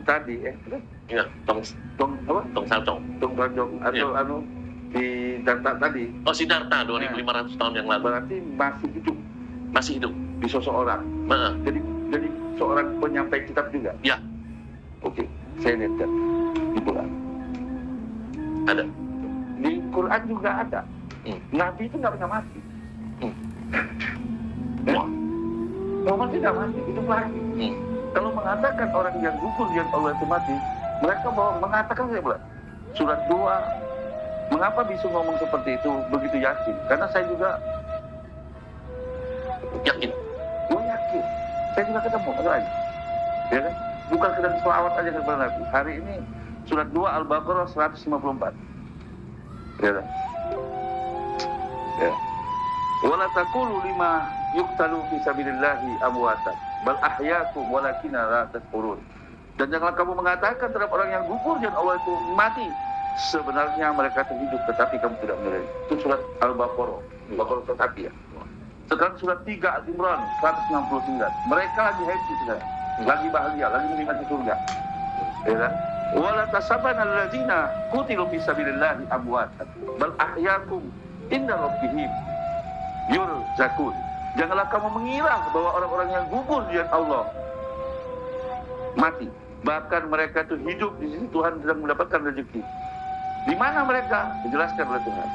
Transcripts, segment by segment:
tadi Ya, Tong Saljong. Tung Saljong atau di Darta tadi. Oh, Siddhartha 2500 tahun yang lalu. Berarti masih hidup di sosok orang. Jadi seorang penyampai kitab juga. Ya. Oke, saya lihat di Quran. Ada. Di Quran juga ada. Nabi itu nggak pernah mati. Muhammad tidak mati, hidup lagi. Kalau mengatakan orang yang gugur yang Allah itu mati, mereka mengatakan saya bilang surat 2. Mengapa bisa ngomong seperti itu begitu yakin? Karena saya juga yakin. Saya juga ketemu lagi. Ya kan? Bukan sekedar selawat aja kepada Nabi. Hari ini surat 2 Al-Baqarah 154. Ya kan? Ya. Wala taqulu lima yuqtalu fi sabilillahi amwatan bal ahyaakum walakinna la tashkurun. Dan janganlah kamu mengatakan terhadap orang yang gugur dan Allah itu mati, sebenarnya mereka terhidup tetapi kamu tidak menyadari. Itu surat Al-Baqarah. Baqarah tetapi ya. Sekarang surat 3 Al-Imran 169. Mereka lagi happy sekarang, lagi bahagia, lagi menikmati surga. Ya kan? Wala tasabanna alladzina qutilu fi sabilillahi amwatan bal ahyaakum inda rabbihim yurzaqun. Janganlah kamu mengira bahwa orang-orang yang gugur di jalan Allah mati, bahkan mereka itu hidup di sisi Tuhan sedang mendapatkan rezeki. Di mana mereka? Dijelaskan oleh Tuhan.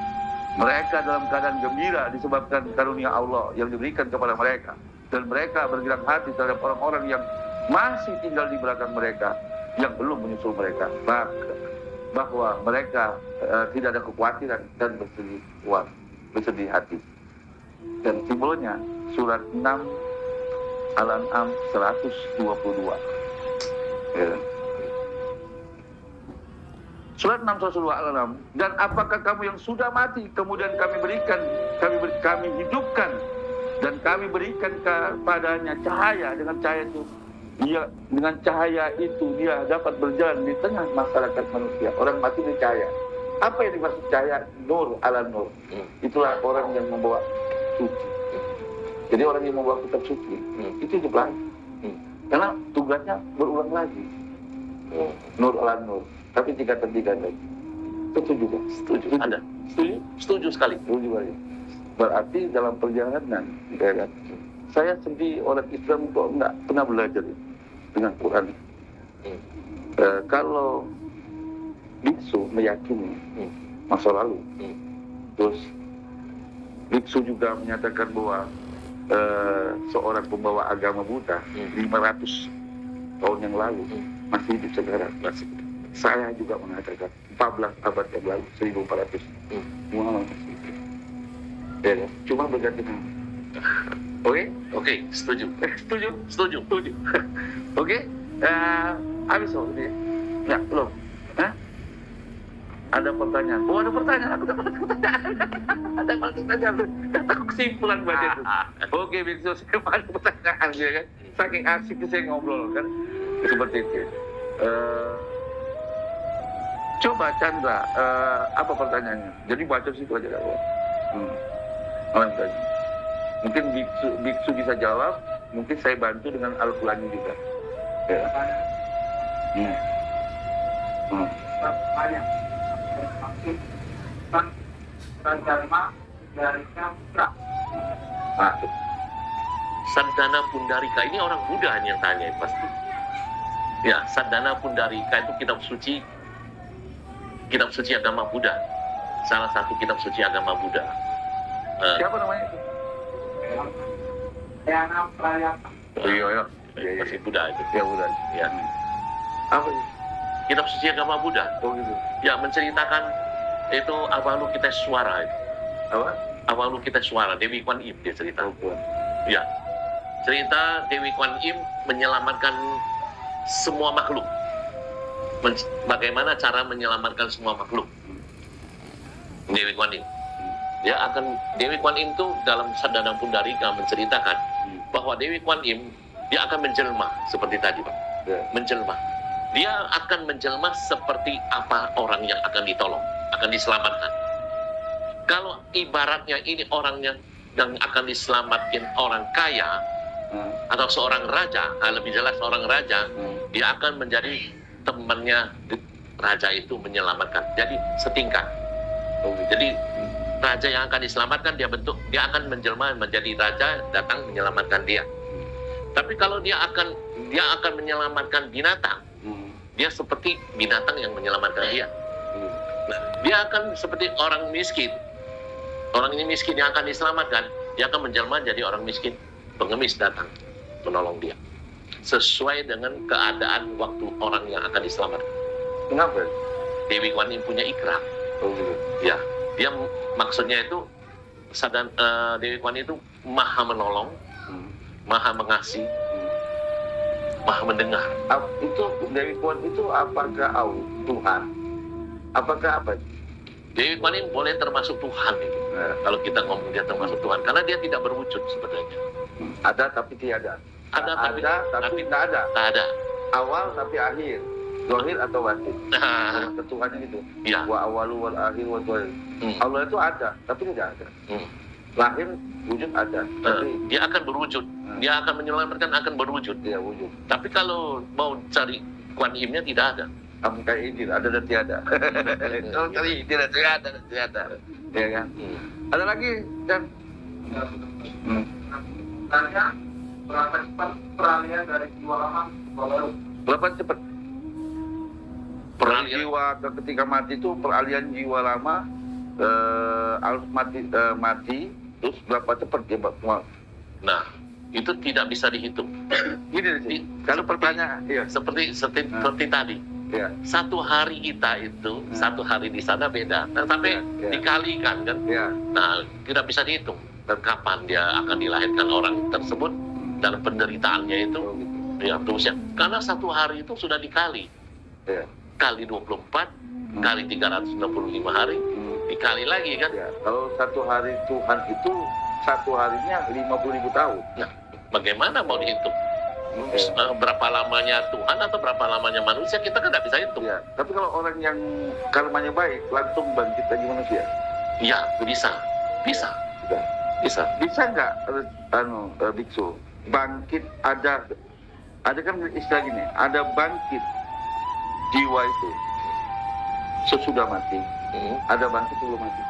Mereka dalam keadaan gembira disebabkan karunia Allah yang diberikan kepada mereka, dan mereka bergerak hati terhadap orang-orang yang masih tinggal di belakang mereka, yang belum menyusul mereka, bahwa mereka tidak ada kekhawatiran dan bersedih hati. Dan simbolnya surat 6 Al-An'am 122. Ya. Surat 6 Al-An'am. Dan apakah kamu yang sudah mati kemudian kami hidupkan dan kami berikan kepadanya cahaya. Dengan cahaya itu dia dapat berjalan di tengah masyarakat manusia. Orang mati di cahaya. Apa yang dimaksud cahaya? Nur ala nur. Itulah orang yang membawa suci. Jadi orang yang membawa kitab suci itu hidup lagi. Karena tugasnya berulang lagi. Nur ala nur. Tapi tingkatan lagi. Setuju kan? Setuju. Ada. Setuju sekali. Setuju lagi. Berarti dalam perjalanan, ya kan? Saya sendiri orang Islam kok nggak pernah belajar dengan Quran. Kalau biksu meyakini masa lalu, terus biksu juga menyatakan bahwa seorang pembawa agama Buddha 500 tahun yang lalu masih hidup sekarang. Saya juga mengatakan 14 abad yang lalu, 1400 Muhammad masih hidup. Ya, cuma berganti nama. Oke, setuju. Oke, habis ini. Ya, belum. Ada pertanyaan. Oh, ada pertanyaan. Aku dapat pertanyaan. Ada pertanyaan. Aku kesimpulan baca itu. Oke, Biksu, saya ada pertanyaan ya kan. Saking asik saya ngobrol kan. Seperti itu. Coba Chandra, apa pertanyaannya? Jadi baca situ aja kan. Mungkin Biksu bisa jawab. Mungkin saya bantu dengan Al-Quran juga. Ya. Saddana Pundarika ini orang Buddha yang tanya pasti. Ya, Saddana Pundarika itu kitab suci agama Buddha. Salah satu kitab suci agama Buddha. Siapa namanya itu? Iya. Masih Buddha itu. Ya Buddha. Ya. Apa sih? Kitab suci agama Buddha. Oh gitu. Ya, menceritakan itu Avalokiteswara itu. Apa? Avalokiteswara, Dewi Kwan Im dia cerita. Oh, ya. Cerita Dewi Kwan Im menyelamatkan semua makhluk. Bagaimana cara menyelamatkan semua makhluk? Dewi Kwan Im. Dewi Kwan Im itu dalam Saddana Pundarika menceritakan bahwa Dewi Kwan Im dia akan menjelma seperti tadi, Pak. Menjelma. Dia akan menjelma seperti apa orang yang akan ditolong, akan diselamatkan. Kalau ibaratnya ini orangnya yang akan diselamatkan orang kaya atau seorang raja, lebih jelas seorang raja, dia akan menjadi temannya raja itu menyelamatkan. Jadi setingkat. Jadi raja yang akan diselamatkan dia akan menjelma menjadi raja, datang menyelamatkan dia. Tapi kalau dia akan menyelamatkan binatang, dia seperti binatang yang menyelamatkan dia. Nah, dia akan seperti orang miskin. Orang ini miskin yang akan diselamatkan, dia akan menjelma jadi orang miskin. Pengemis datang menolong dia. Sesuai dengan keadaan waktu orang yang akan diselamatkan. Kenapa? Dewi Kwan Im punya ikrar. Ya, dia maksudnya itu Dewi Kwan itu maha menolong, maha mengasihi, maha mendengar. Itu Dewi Kwan itu apakah Tuhan? Apakah apa? Dewi Kwan Im boleh termasuk Tuhan itu. Kalau kita ngomong dia termasuk Tuhan, karena dia tidak berwujud sebenarnya. Ada tapi tiada. Ada tapi tidak ada. Tak ada. Awal tapi akhir. Zahir atau batin. Nah, Ketuhanan itu. ya. Wa awalu wal akhir wa zahir. Allah itu ada, tapi tidak ada. Lahir wujud ada, tapi dia akan berwujud. Dia akan menyelamatkan, akan berwujud. dia wujud. Tapi kalau mau cari Kwan Im-nya tidak ada. Kamu kayak ini, ada dan tiada. Kalau cari tidak ada dan tiada. Ya kan? Ada lagi dan Tanya berapa cepat peralihan dari jiwa lama ke jiwa baru? berapa cepat? Peralihan. Jiwa ketika mati itu peralihan jiwa lama harus mati terus berapa cepat dia semua. Nah, itu tidak bisa dihitung. Gini sih. Kalau pertanyaan, iya, Seperti tadi. iya, Satu hari kita itu, satu hari di sana beda. Nah, sampai Ya. dikalikan kan. iya. Nah, tidak bisa dihitung. Dan kapan dia akan dilahirkan orang tersebut dalam penderitaannya itu, Oh, gitu. ya terusnya. Karena satu hari itu sudah dikali. Iya. Kali 24, kali 365 hari, dikali lagi kan. Ya, kalau satu hari Tuhan itu satu harinya 50.000 tahun. Nah, bagaimana mau dihitung? Berapa lamanya Tuhan atau berapa lamanya manusia, kita kan tidak bisa hitung. Ya, tapi kalau orang yang karmanya baik langsung bangkit lagi manusia. Ya, bisa. Sudah. Bisa. Bisa nggak biksu bangkit ada kan istilah gini, ada bangkit jiwa itu sesudah mati, ada bangkit sebelum mati.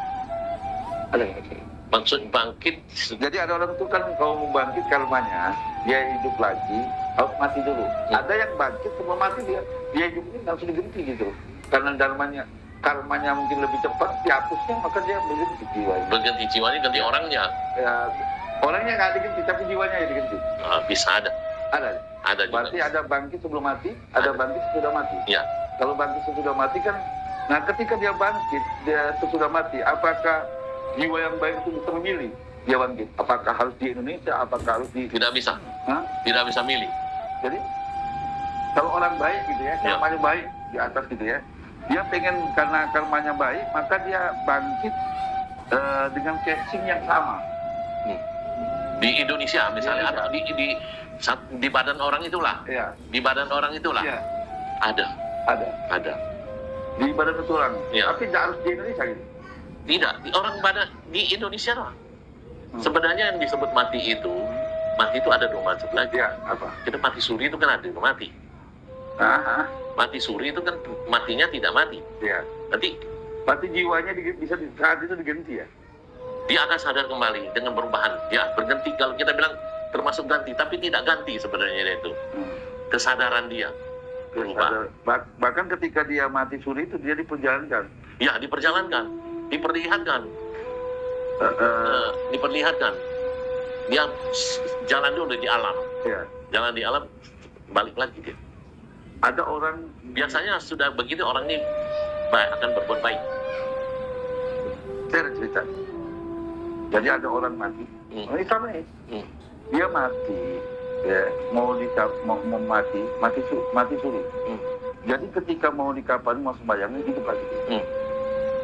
Ada nggak? Maksud bangkit, Jadi ada orang itu kan kalau mau bangkit karmanya dia hidup lagi harus mati dulu. Ada yang bangkit sebelum mati dia hidupnya langsung diganti gitu. Karena karmanya mungkin lebih cepat dihapusnya, maka dia berganti jiwa. berganti jiwanya, ganti orangnya. Ya, orangnya nggak diganti tapi jiwanya yang diganti. Nah, bisa ada. Ada juga. Berarti ada bangkit sebelum mati, ada bangkit sesudah mati. Ya. Kalau bangkit sesudah mati kan, nah ketika dia bangkit dia sesudah mati, apakah jiwa yang baik itu bisa memilih dia bangkit? Apakah harus di Indonesia? Apakah harus di? Tidak bisa. Hah? Tidak bisa milih. Jadi kalau orang baik gitu ya, Ya. karmanya baik di atas gitu ya, dia pengen karena karmanya baik, maka dia bangkit dengan casing yang sama. Di Indonesia misalnya, Iya, atau di badan orang itulah. Iya, Di badan orang itulah. iya, Ada. ada di badan itu orang. Iya. Tapi tidak harus di Indonesia gitu. Tidak. Di Indonesia lah. Sebenarnya yang disebut mati itu ada dua macam lagi. Iya, apa? Kita mati suri itu kan ada dua mati. Mati suri itu kan matinya tidak mati. Iya. Nanti Berarti jiwanya bisa saat itu diganti ya? dia akan sadar kembali dengan perubahan. Ya, berganti. Kalau kita bilang termasuk ganti, tapi tidak ganti sebenarnya itu. Kesadaran dia berubah. Bahkan ketika dia mati suri itu dia diperjalankan. Ya, diperjalankan, diperlihatkan. Diperlihatkan. Dia jalan dulu di alam. Ya. Jalan di alam, balik lagi dia. Ada orang Biasanya sudah begitu orang ini akan berbuat baik. saya ada cerita. Jadi ada orang mati. Ini sama nih. Dia mati, ya, mau mati suri. Jadi ketika mau dikapani mau sembahyang hidup lagi.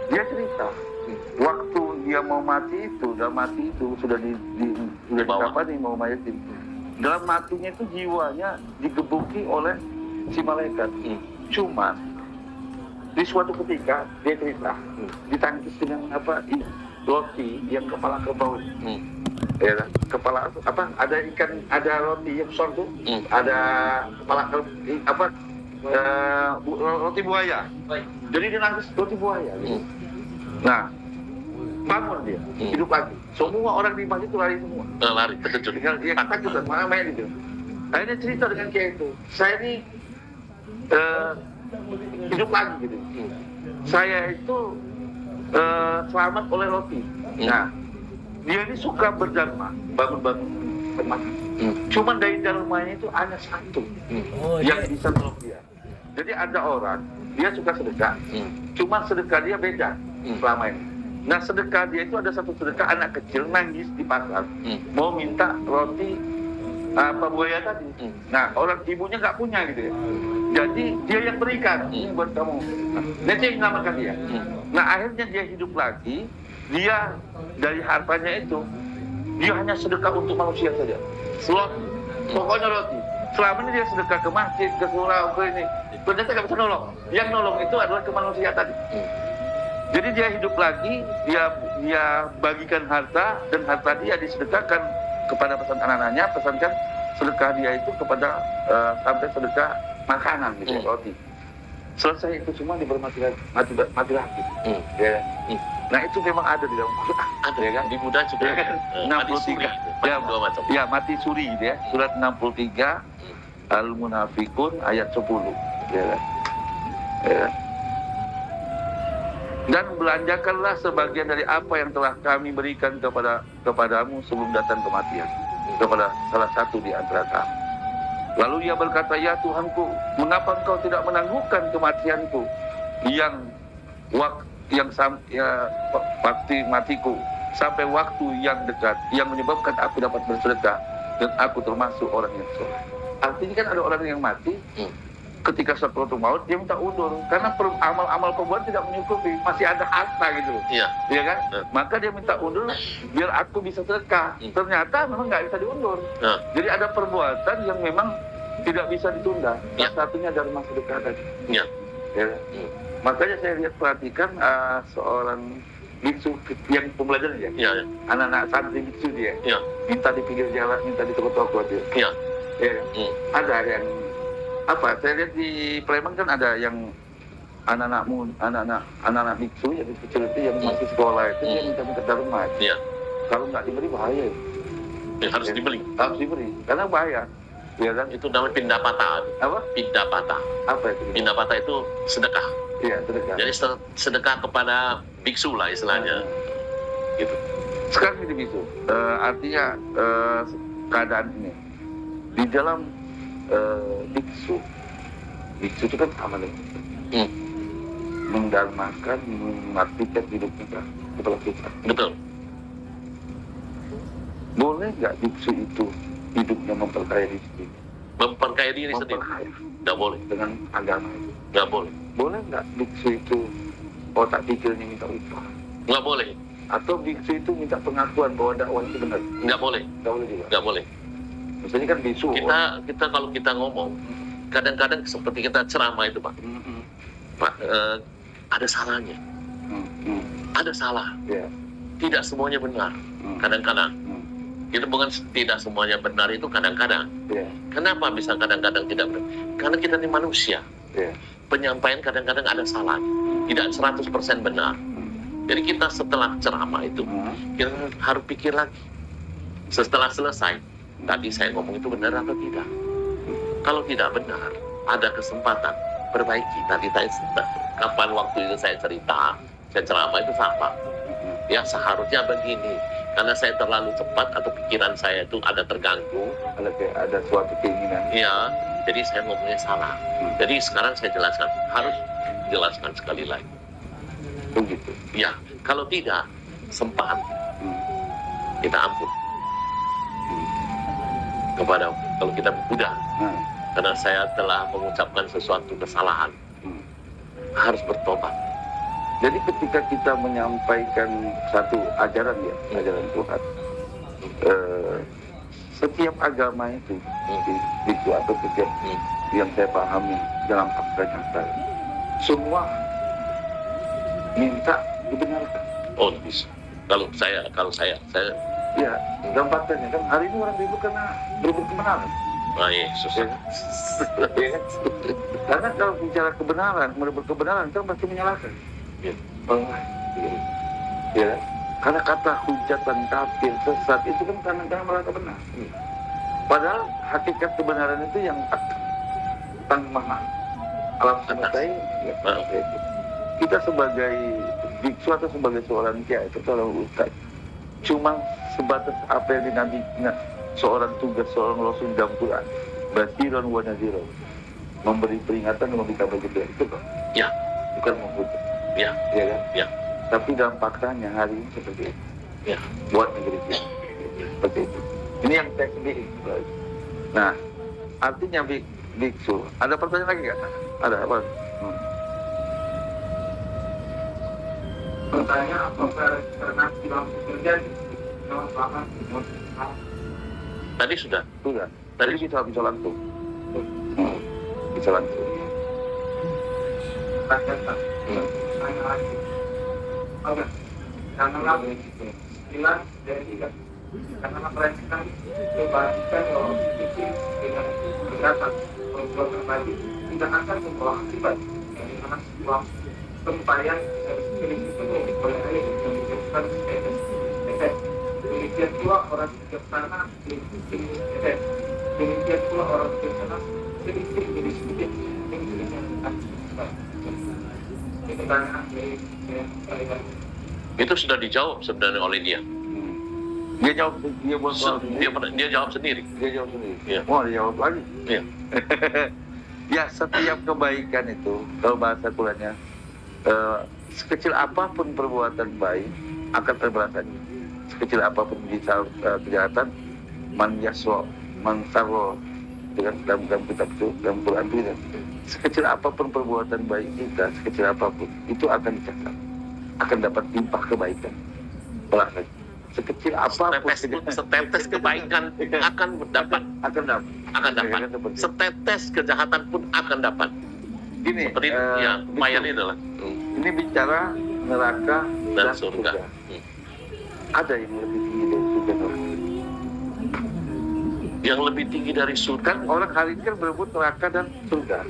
Dia cerita. Waktu dia mau mati itu, sudah dikapani mau mayatin. Dalam matinya itu jiwanya digebuki oleh si malaikat. Cuma di suatu ketika dia cerita ditangkis dengan roti yang kepala kerbau. Ya, kan? Kepala apa? Ada ikan, ada roti yang besar tuh, ada kepala apa? Roti buaya. Jadi dia nangis roti buaya. Gitu. Nah, bangun dia, hidup lagi. Semua orang di masjid itu lari semua. Lari, terkejut. Tinggal dia ketakutan, mana main gitu. Akhirnya cerita dengan kayak itu. Saya ini hidup lagi gitu. Saya itu selamat oleh roti. Nah, dia ini suka berdharma, bangun-bangun tempat. Cuman dari dharmanya itu hanya satu yang bisa tolong dia. Jadi ada orang, dia suka sedekah, cuma sedekah dia beda selama ini. Nah, sedekah dia itu ada satu sedekah anak kecil nangis di pasar, mau minta roti apa buaya tadi. Nah, orang ibunya nggak punya gitu ya. Jadi dia yang berikan, ini buat kamu. Nah, dia yang namakan dia. Nah, akhirnya dia hidup lagi. Dia dari hartanya itu, dia hanya sedekah untuk manusia saja. Slot, pokoknya roti. Selama ini dia sedekah ke masjid, ke surau, ke ini. Ternyata nggak bisa nolong. Yang nolong itu adalah ke manusia tadi. Jadi dia hidup lagi, dia bagikan harta, dan harta dia disedekahkan kepada pesan anak-anaknya, pesankan sedekah dia itu kepada sampai sedekah makanan gitu, roti. Selesai itu semua diberi mati lagi. Ya. Nah, itu memang ada di dalam Quran. Ada ya kan? di Buddha juga. Ya kan? 63. Ya, dua macam. Ya, mati suri gitu ya. Surat 63 Al-Munafikun ayat 10. Ya kan? Ya. Dan belanjakanlah sebagian dari apa yang telah kami berikan kepadamu sebelum datang kematian kepada salah satu di antara kami. Lalu ia berkata, ya Tuhanku, mengapa engkau tidak menangguhkan kematianku yang waktu matiku sampai waktu yang dekat yang menyebabkan aku dapat bersedekah dan aku termasuk orang yang soleh. Artinya kan ada orang yang mati ketika sakratul maut dia minta undur karena amal-amal perbuatan tidak mencukupi, masih ada harta gitu. Iya kan? Maka dia minta undur biar aku bisa sedekah. Ternyata memang nggak bisa diundur. Jadi ada perbuatan yang memang tidak bisa ditunda. Salah satunya dharma sedekah tadi. Ya. Makanya saya lihat perhatikan seorang biksu yang pembelajaran ya. Anak-anak santri biksu dia. Minta di pinggir jalan, minta di toko-toko dia. Ada yang apa? Saya lihat di Palembang kan ada yang anak-anak biksu yang kecil itu yang masih sekolah itu dia minta dharma. Kalau nggak diberi bahaya. Harus dibeli. Harus diberi karena bahaya. Ya kan? Itu namanya pindapata. Apa? Pindapata. Apa itu? Pindapata itu sedekah. Iya, sedekah. Jadi sedekah kepada biksu lah istilahnya. Gitu. Sekarang ini biksu, artinya keadaan ini di dalam biksu itu kan amal mendharmakan, mengabdikan hidup kita kepada kita. Betul. Boleh nggak biksu itu hidupnya memperkaya diri sendiri? Memperkaya diri sendiri? Nggak boleh. Dengan agama itu? Nggak boleh. Boleh nggak biksu itu otak pikirnya minta upah? Nggak boleh. Atau biksu itu minta pengakuan bahwa dakwah itu benar? Nggak boleh. Nggak boleh juga? Nggak boleh. Misalnya kan biksu. Kita kalau kita ngomong, kadang-kadang seperti kita ceramah itu Pak. Pak, ada salahnya. Ada salah. Tidak semuanya benar. Kadang-kadang. Itu bukan tidak semuanya benar itu kadang-kadang. Kenapa bisa kadang-kadang tidak benar? Karena kita ini manusia. Penyampaian kadang-kadang ada salah. Tidak 100% benar. Jadi kita setelah ceramah itu, kita harus pikir lagi. Setelah selesai, tadi saya ngomong itu benar atau tidak? Kalau tidak benar, ada kesempatan perbaiki. Tadi kapan waktu itu saya cerita, saya ceramah itu salah. Ya seharusnya begini. Karena saya terlalu cepat atau pikiran saya itu ada terganggu. Ada suatu keinginan. Iya, jadi saya ngomongnya salah. Jadi sekarang saya jelaskan, harus jelaskan sekali lagi. Begitu. Ya, kalau tidak sempat, kita ampun kepada kalau kita udah. Karena saya telah mengucapkan sesuatu kesalahan, harus bertobat. Jadi ketika kita menyampaikan satu ajaran ajaran Tuhan, setiap agama itu, itu atau setiap yang saya pahami dalam aspek saya, semua minta dibenarkan. Oh bisa. Kalau saya Ya, dan faktanya kan hari ini orang ribut karena berebut kebenaran. Baik, susah. Ya kan? Karena kalau bicara kebenaran, merebut kebenaran kan pasti menyalahkan. Ya. Ya, karena kata hujatan kafir sesat itu kan karena merasa benar. Padahal hakikat kebenaran itu yang Sang Maha Alam semesta ini. Ya, kita sebagai biksu atau sebagai seorang kiai itu kalau ustaz cuma sebatas apa yang dinabikan seorang tugas seorang rasul dalam Quran, basiron wa nadhiron, memberi peringatan dan memberi kabar gembira, itu kok. Ya. Bukan menghujat. Ya. Ya kan? Ya. Tapi dalam faktanya hari ini seperti itu. Ya. Buat negeri kita. Seperti itu. Ini yang teknik. Nah, artinya biksu. Ada pertanyaan lagi nggak? Ada apa? Bertanya apakah pernah bilang terjadi selama Tadi sudah. Sudah. Tadi bisa langsung. Bisa langsung. rakyat tanya lagi. Oke. Karena bilang dari tiga. Karena mereka kan membagikan bahwa itu dengan kegiatan perempuan terbagi tidak akan membawa akibat dari mana sebuah pempayan dari jenis itu boleh menyebabkan efek. Demikian pula orang bijaksana efek. Demikian pula orang bijaksana sedikit demi sedikit yang akibat. Ini pertanyaan dari Itu sudah dijawab sebenarnya oleh dia. Dia jawab, dia buat soal Dia jawab sendiri. Dia jawab sendiri. Iya. Oh, dia jawab lagi. Iya. Ya, setiap kebaikan itu, kalau bahasa kulanya, sekecil apapun perbuatan baik akan terbalasnya. Sekecil apapun kejahatan, man yaswa, man sarwa, dengan dalam kitab itu, dalam Quran itu, sekecil apapun perbuatan baik kita, sekecil apapun, itu akan dicatat, akan dapat limpah kebaikan. Belas sekecil apapun Setetes kebaikan akan dapat. Setetes kejahatan pun akan dapat. Gini, Seperti ya, lumayan itu lah. ini bicara neraka Dan dan surga. surga. Ada yang lebih tinggi dari surga neraka. Yang lebih tinggi dari surga. Kan orang hari ini kan berebut neraka dan surga.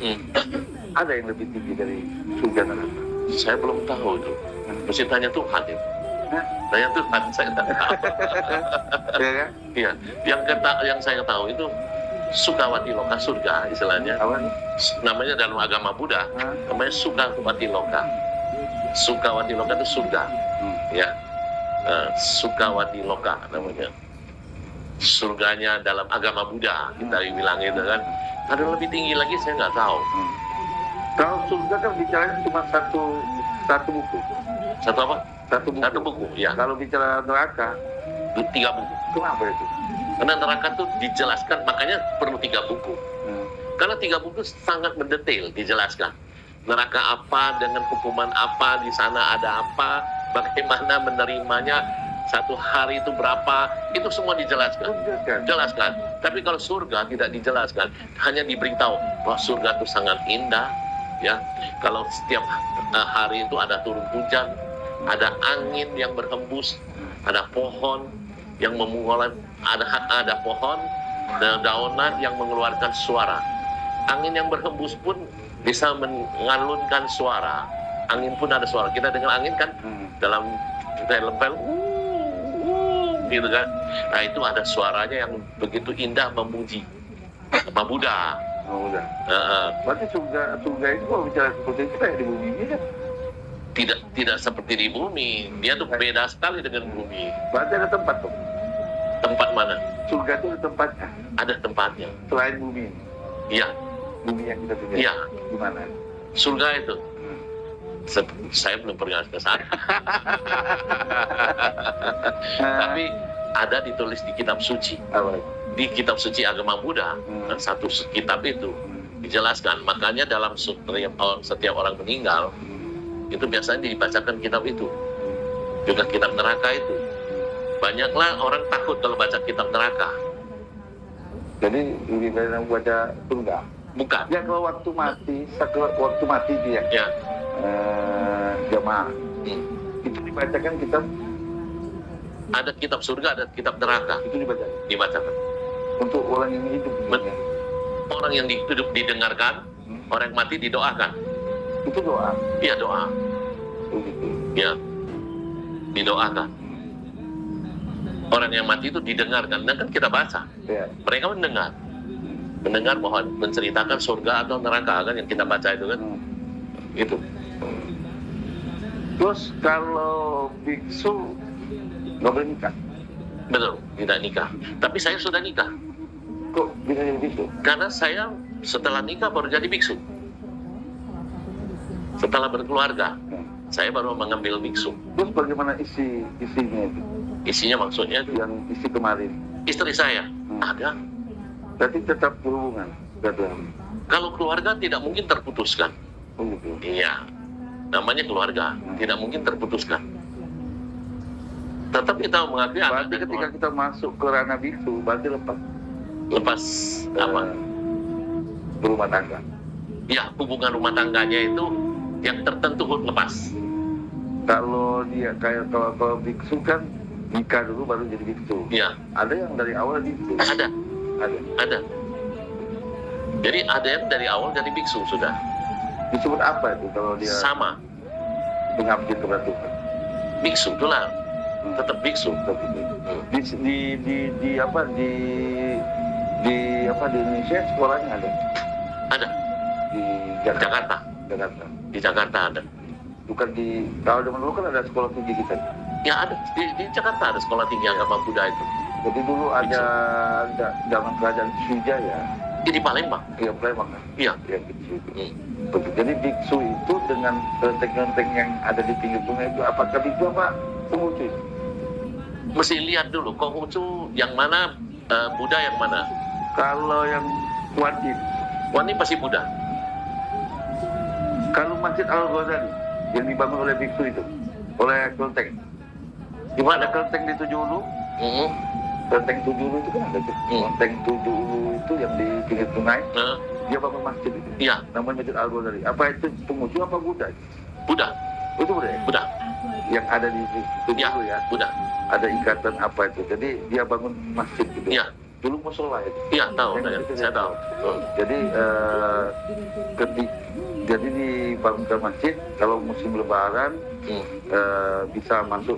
Ada yang lebih tinggi dari surga neraka. Saya belum tahu itu. Mesti tanya Tuhan itu. Tanya Tuhan, saya tidak tahu. Ya kan? Iya. Yang saya tahu itu Sukawati Loka surga istilahnya. Apa? Namanya dalam agama Buddha, namanya Sukawati Loka. Sukawati Loka itu surga. Ya. Sukawati Loka namanya. Surganya dalam agama Buddha, kita bilang itu kan. Ada lebih tinggi lagi saya nggak tahu. Kalau surga kan bicaranya cuma satu buku. Satu apa? Satu buku. Ya. Kalau bicara neraka, 3 buku. kenapa itu? Karena neraka itu dijelaskan, makanya perlu 3 buku. Karena 3 buku sangat mendetail dijelaskan. Neraka apa, dengan hukuman apa, di sana ada apa, bagaimana menerimanya, satu hari itu berapa, itu semua dijelaskan. Jelaskan. Tapi kalau surga tidak dijelaskan, hanya diberitahu bahwa surga itu sangat indah. Ya, kalau setiap hari itu ada turun hujan, ada angin yang berhembus, ada pohon yang mengeluarkan, ada pohon dan daunan yang mengeluarkan suara. Angin yang berhembus pun bisa mengalunkan suara. Angin pun ada suara. Kita dengar angin kan dalam lepel, gitu kan. Nah itu ada suaranya yang begitu indah memuji nama Buddha. Oh, udah. Berarti surga itu kalau bicara seperti itu kayak di bumi ini kan? Tidak seperti di bumi. Dia tuh beda sekali dengan bumi. Berarti ada tempat tuh. Tempat mana? Surga itu ada tempatnya. Ada tempatnya. Selain bumi ini. Iya. Bumi yang kita tinggal. Iya. Di mana? Surga itu. Saya belum pernah ke sana. Tapi ada ditulis di kitab suci. Apa? Di kitab suci agama Buddha, satu kitab itu dijelaskan. Makanya dalam setiap orang meninggal, itu biasanya dibacakan kitab itu. Juga kitab neraka itu. Banyaklah orang takut kalau baca kitab neraka. Jadi lebih baik baca surga. Bukan. Ya kalau waktu mati dia. Ya. Jamaah. Itu dibacakan kitab Ada kitab surga, ada kitab neraka. Itu Dibacakan. untuk orang yang hidup. Bet- Orang yang hidup didengarkan, orang yang mati didoakan. Itu doa. Iya, doa. Oh, gitu. Ya, didoakan. Orang yang mati itu didengarkan. Dan kan kita baca. Ya. Mereka mendengar bahwa menceritakan surga atau neraka kan yang kita baca itu kan. Itu. Terus kalau biksu nggak boleh nikah, Betul, tidak nikah. Tapi saya sudah nikah. kok bisa jadi biksu? Karena saya setelah nikah baru jadi biksu. Setelah berkeluarga, saya baru mengambil biksu. Terus bagaimana isinya itu? Isinya maksudnya itu Yang isi kemarin, istri saya ada. berarti tetap berhubungan. Kalau keluarga tidak mungkin terputuskan. Oh, gitu. Iya, namanya keluarga tidak mungkin terputuskan. Tetap kita mengakui anak Berarti dan ketika keluarga. kita masuk ke ranah biksu, berarti Lepas apa? berumah tangga. Ya, hubungan rumah tangganya itu yang tertentu lepas. Kalau dia kayak kalau biksu kan nikah dulu baru jadi biksu. Ya, Ada yang dari awal biksu. ada. Ada. Jadi ada yang dari awal jadi biksu sudah. Disebut apa itu kalau dia Sama, mengabdi kepada Tuhan? biksu itulah. Tetap biksu. Di apa di Indonesia sekolahnya ada Ada di Jakarta. Jakarta. Jakarta. Di Jakarta ada. Bukan di kalau zaman dulu kan ada sekolah tinggi kita. Ya ada di Jakarta ada sekolah tinggi agama Buddha itu. Jadi dulu ada zaman kerajaan Sriwijaya, Di Palembang. ya Palembang kan, Iya. yang kecil itu. Hmm. Betul. Jadi biksu itu dengan kelenteng-kelenteng yang ada di pinggir sungai itu apakah biksu apa Konghucu? Mesti lihat dulu Konghucu yang mana, Buddha yang mana. Kalau yang wajib, Wah ini pasti Buddha. kalau Masjid Al Ghazali yang dibangun oleh biksu itu, oleh kelenteng. Di mana kelenteng di Tujuh Ulu? Hmm. Kelenteng Tujuh Ulu itu kan ada tuh. Kelenteng Tujuh Ulu itu yang di pinggir sungai, Nah, dia bangun masjid itu. iya, Namanya Masjid Al Ghazali. Apa itu Konghucu apa Buddha? Buddha. Itu Buddha ya? Buddha. Yang ada di Tujuh Ya, Ulu ya. Buddha. Ada ikatan apa itu. Jadi dia bangun masjid gitu. Iya. Dulu musola itu. Iya, tahu saya tahu. Jadi jadi dibangunkan masjid kalau musim lebaran bisa masuk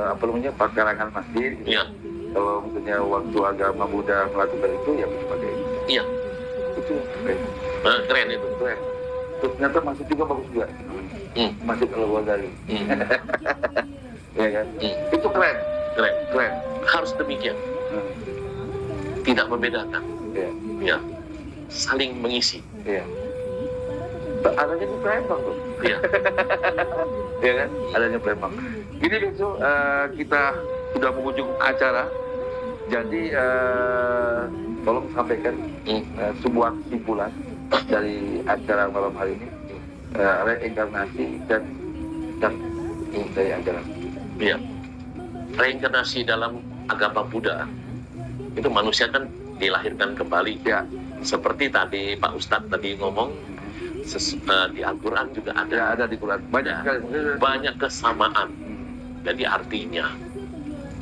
apa namanya pekarangan masjid. Gitu. Iya. Kalau misalnya waktu agama Buddha melakukan itu ya bisa pakai itu. Iya. Itu keren. Keren itu. Keren. Terus ternyata masjid juga bagus juga. Masjid Al Ghazali. Ya kan? Itu keren. Keren. Keren. Harus demikian. Tidak membedakan. Ya. Ya. Saling mengisi. Iya. Adanya di Palembang tuh. Iya. Ya kan? Adanya Palembang. Ini besok kita sudah mengunjung acara. Jadi tolong sampaikan sebuah kesimpulan dari acara malam hari ini. Reinkarnasi dan dari acara. Iya. Reinkarnasi dalam agama Buddha itu manusia kan dilahirkan kembali. Ya. Seperti tadi Pak Ustadz tadi ngomong, di Al-Quran juga ada. Ya, ada di Quran. Banyak sekali. Banyak kesamaan. Jadi artinya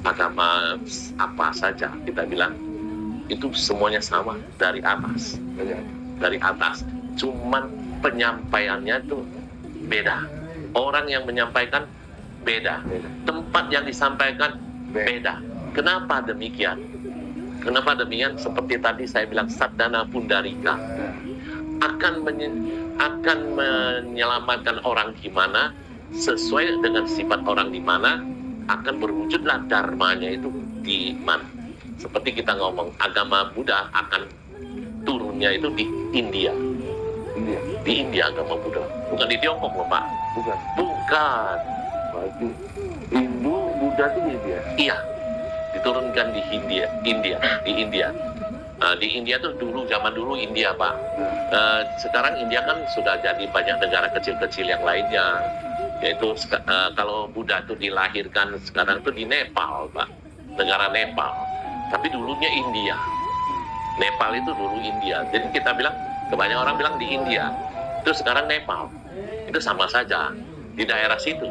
agama apa saja kita bilang itu semuanya sama dari atas. Dari atas. Cuman penyampaiannya itu beda. Orang yang menyampaikan beda. Tempat yang disampaikan beda. Kenapa demikian? Kenapa demikian? Seperti tadi saya bilang Saddana Pundarika akan menyelamatkan orang gimana sesuai dengan sifat orang di mana akan berwujudlah dharmanya itu di mana. Seperti kita ngomong agama Buddha akan turunnya itu di India. Di India agama Buddha, bukan di Tiongkok loh Pak. Bukan. Bukan. Hindu, Buddha itu di India. Iya, diturunkan di India. Di India tuh dulu, zaman dulu India Pak. Sekarang India kan sudah jadi banyak negara kecil-kecil yang lainnya. Yaitu kalau Buddha itu dilahirkan sekarang tuh di Nepal Pak, negara Nepal. Tapi dulunya India. Nepal itu dulu India. Jadi kita bilang, kebanyakan orang bilang di India. Itu sekarang Nepal. Itu sama saja di daerah situ.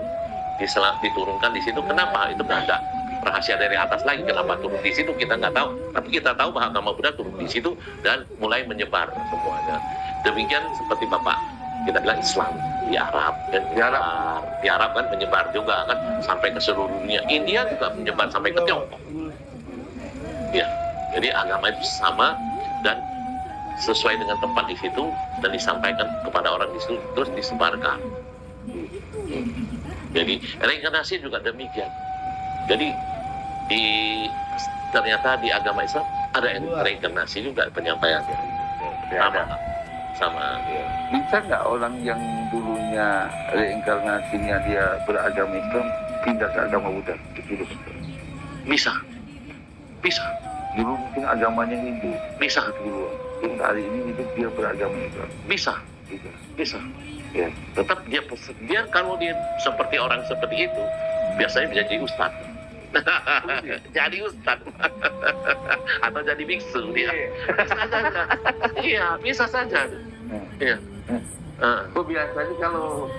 Diturunkan di situ. Kenapa? Itu nggak ada rahasia dari atas lagi. Kenapa turun di situ kita nggak tahu. Tapi kita tahu bahwa agama Buddha turun di situ dan mulai menyebar semuanya. Demikian seperti Bapak kita bilang Islam di Arab dan di Arab kan menyebar juga kan sampai ke seluruh dunia. India juga menyebar sampai ke Tiongkok. Ya, jadi agama itu sama dan sesuai dengan tempat di situ dan disampaikan kepada orang di situ terus disebarkan. Jadi reinkarnasi juga demikian. Jadi ternyata di agama Islam ada reinkarnasi juga penyampaiannya. Sama. Bisa nggak orang yang dulunya reinkarnasinya dia beragama Islam pindah ke agama Buddha? Bisa. Dulu mungkin agamanya Hindu. Bisa. Dulu. Terus hari ini hidup dia beragama Islam. Bisa. Ya. Tetap dia kalau dia seperti orang seperti itu biasanya bisa jadi ustadz. Jadi ustadz atau jadi biksu dia. Bisa saja. Iya, bisa saja. Iya. Kok biasanya kalau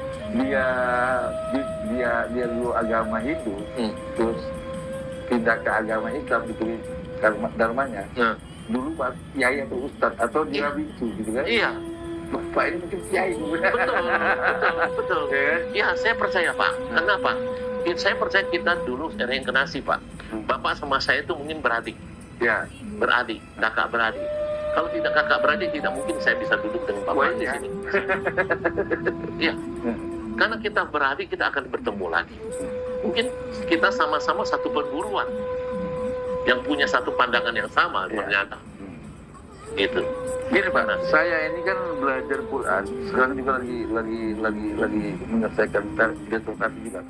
dia dulu agama Hindu, terus pindah ke agama Islam itu dharmanya. Dulu Pak Kiai atau Ustadz atau dia biksu gitu kan? Iya. Bapak ini mungkin Kiai. Betul. Ya, saya percaya Pak. Kenapa? Saya percaya kita dulu reinkarnasi Pak. Bapak sama saya itu mungkin beradik. Ya. Beradik, kakak beradik. Kalau tidak kakak beradik, tidak mungkin saya bisa duduk dengan Bapak di sini. Iya. Karena kita beradik, kita akan bertemu lagi. Mungkin kita sama-sama satu perguruan yang punya satu pandangan yang sama ternyata. Itu. Gini Pak, saya ini kan belajar Quran, sekarang juga lagi menyelesaikan dissertasi juga.